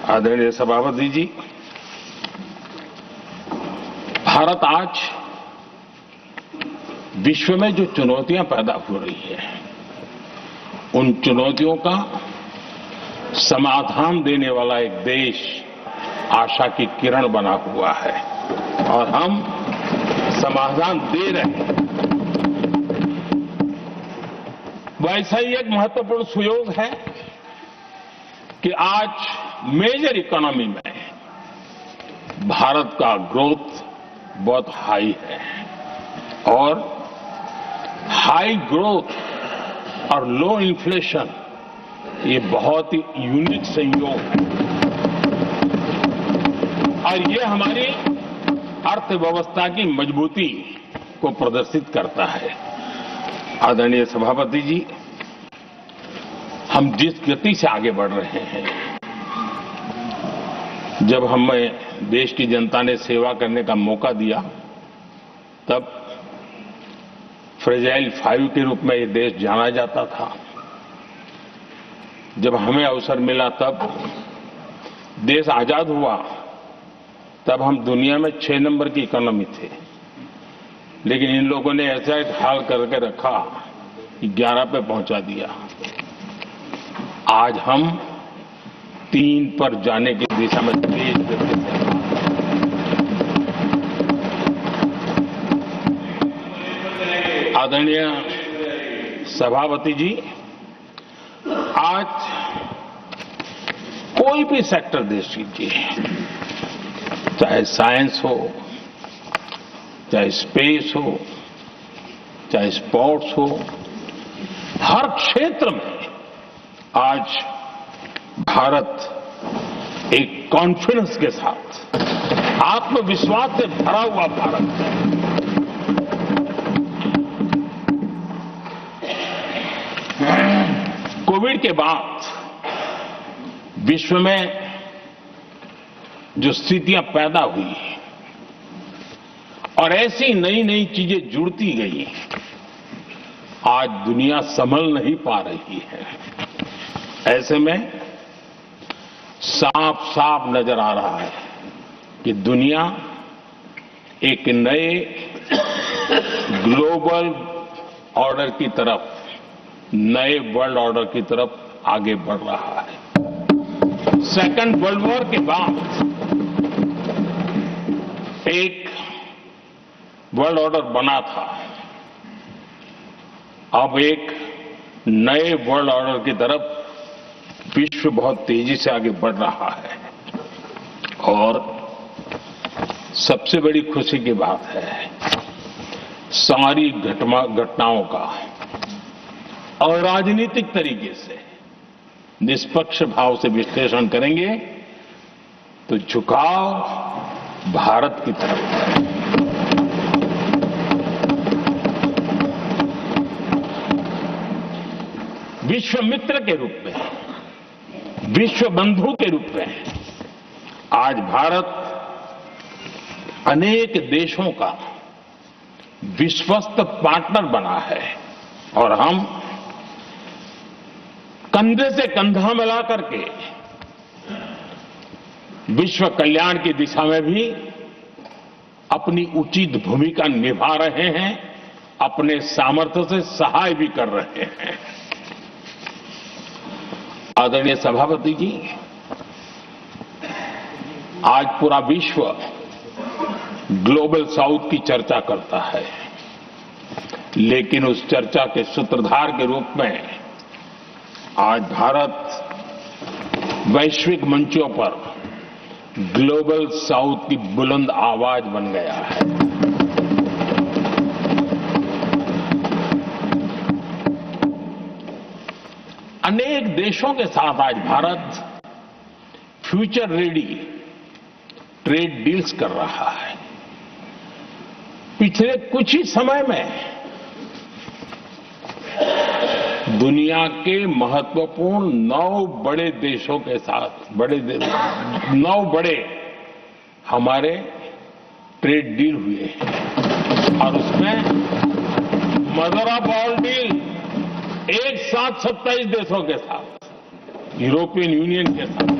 आदरणीय सभापति जी, भारत आज विश्व में जो चुनौतियां पैदा हो रही है, उन चुनौतियों का समाधान देने वाला एक देश आशा की किरण बना हुआ है और हम समाधान दे रहे हैं। वैसा ही एक महत्वपूर्ण सुयोग है कि आज मेजर इकोनॉमी में भारत का ग्रोथ बहुत हाई है और हाई ग्रोथ और लो इन्फ्लेशन ये बहुत ही यूनिक संयोग है और ये हमारी अर्थव्यवस्था की मजबूती को प्रदर्शित करता है। आदरणीय सभापति जी, हम जिस गति से आगे बढ़ रहे हैं, जब हमें देश की जनता ने सेवा करने का मौका दिया, तब फ्रेजाइल 5 के रूप में ये देश जाना जाता था। जब हमें अवसर मिला, तब देश आजाद हुआ, तब हम दुनिया में 6 नंबर की इकोनॉमी थे, लेकिन इन लोगों ने ऐसा एक हाल करके रखा कि 11 पे पहुंचा दिया। आज हम 3 पर जाने की दिशा में तेज गति से आदरणीय सभापति जी, आज कोई भी सेक्टर देख लीजिए, चाहे साइंस हो, चाहे स्पेस हो, चाहे स्पोर्ट्स हो, हर क्षेत्र में आज भारत एक कॉन्फिडेंस के साथ, आत्मविश्वास से भरा हुआ भारत है। कोविड के बाद विश्व में जो स्थितियां पैदा हुई और ऐसी नई नई चीजें जुड़ती गई, आज दुनिया संभल नहीं पा रही है। ऐसे में साफ साफ नजर आ रहा है कि दुनिया एक नए ग्लोबल ऑर्डर की तरफ, नए वर्ल्ड ऑर्डर की तरफ आगे बढ़ रहा है। सेकेंड वर्ल्ड वॉर के बाद एक वर्ल्ड ऑर्डर बना था, अब एक नए वर्ल्ड ऑर्डर की तरफ विश्व बहुत तेजी से आगे बढ़ रहा है और सबसे बड़ी खुशी की बात है, सारी घटनाओं का और राजनीतिक तरीके से निष्पक्ष भाव से विश्लेषण करेंगे तो झुकाव भारत की तरफ है। विश्व मित्र के रूप में, विश्व बंधु के रूप में आज भारत अनेक देशों का विश्वस्त पार्टनर बना है और हम कंधे से कंधा मिला करके विश्व कल्याण की दिशा में भी अपनी उचित भूमिका निभा रहे हैं, अपने सामर्थ्य से सहाय भी कर रहे हैं। आदरणीय सभापति जी, आज पूरा विश्व ग्लोबल साउथ की चर्चा करता है, लेकिन उस चर्चा के सूत्रधार के रूप में आज भारत वैश्विक मंचों पर ग्लोबल साउथ की बुलंद आवाज बन गया है। अनेक देशों के साथ आज Bharat future ready trade deals कर रहा है। पिछले कुछ ही समय में दुनिया के महत्वपूर्ण 9 बड़े देशों के साथ 9 बड़े हमारे ट्रेड डील हुए हैं और उसमें मदर ऑफ ऑल डील एक साथ 27 देशों के साथ, यूरोपियन यूनियन के साथ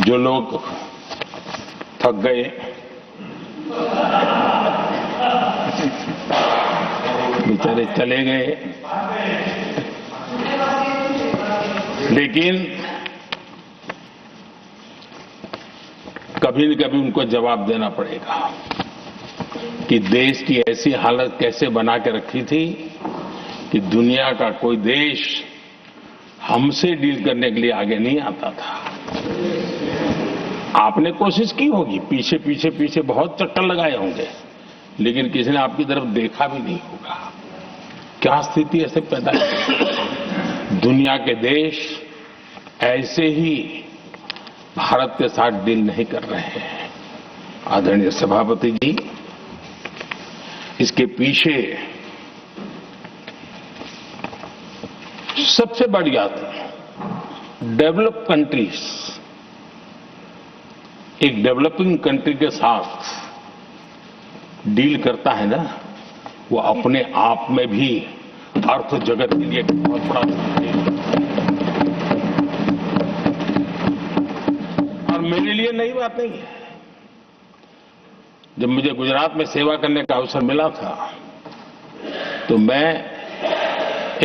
जो लोग थक गए, बेचारे चले गए, लेकिन कभी न कभी उनको जवाब देना पड़ेगा कि देश की ऐसी हालत कैसे बना के रखी थी कि दुनिया का कोई देश हमसे डील करने के लिए आगे नहीं आता था। आपने कोशिश की होगी, पीछे पीछे पीछे बहुत चक्कर लगाए होंगे, लेकिन किसी ने आपकी तरफ देखा भी नहीं होगा। क्या स्थिति ऐसे पैदा है? दुनिया के देश ऐसे ही भारत के साथ डील नहीं कर रहे हैं। आदरणीय सभापति जी, इसके पीछे सबसे बड़ी बात है, डेवलप कंट्रीज एक डेवलपिंग कंट्री के साथ डील करता है ना, वो अपने आप में भी अर्थ जगत के लिए बहुत बड़ा है। और मेरे लिए नई बात नहीं है। जब मुझे गुजरात में सेवा करने का अवसर मिला था तो मैं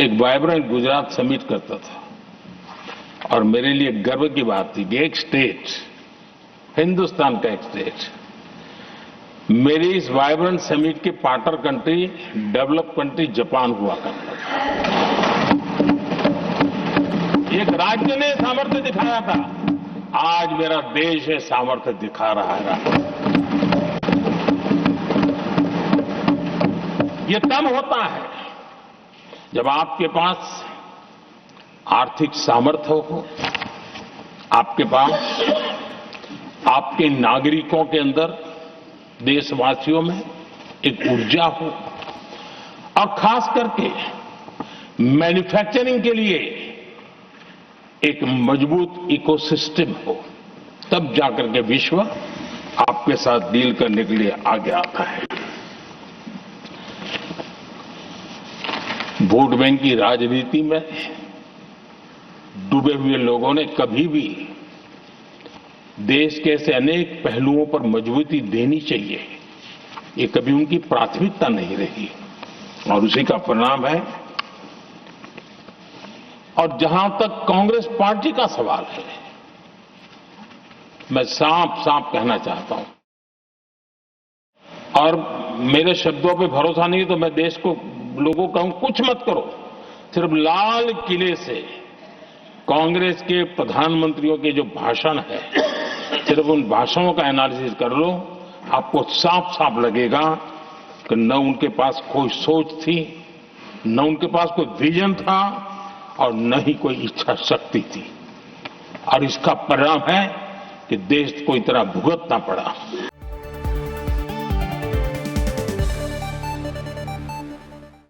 एक वाइब्रेंट गुजरात समिट करता था और मेरे लिए गर्व की बात थी कि एक स्टेट, हिंदुस्तान का एक स्टेट, मेरी इस वाइब्रेंट समिट के partner country, develop country Japan हुआ करता था। एक राज्य ने सामर्थ्य दिखाया था, आज मेरा देश है सामर्थ्य दिखा रहा है। ये तब होता है जब आपके पास आर्थिक सामर्थ्य हो, आपके पास आपके नागरिकों के अंदर, देशवासियों में एक ऊर्जा हो और खास करके मैन्युफैक्चरिंग के लिए एक मजबूत इकोसिस्टम हो, तब जाकर के विश्व आपके साथ डील करने के लिए आगे आता है। वोट बैंक की राजनीति में डूबे हुए लोगों ने कभी भी देश के ऐसे अनेक पहलुओं पर मजबूती देनी चाहिए, ये कभी उनकी प्राथमिकता नहीं रही और उसी का परिणाम है। और जहां तक कांग्रेस पार्टी का सवाल है, मैं साफ साफ कहना चाहता हूं, और मेरे शब्दों पे भरोसा नहीं तो मैं देश को, लोगों को कहूं कुछ मत करो, सिर्फ लाल किले से कांग्रेस के प्रधानमंत्रियों के जो भाषण है, सिर्फ उन भाषणों का एनालिसिस कर लो, आपको साफ साफ लगेगा कि न उनके पास कोई सोच थी, न उनके पास कोई विजन था और न ही कोई इच्छा शक्ति थी। और इसका परिणाम है कि देश को इतना भुगतना पड़ा।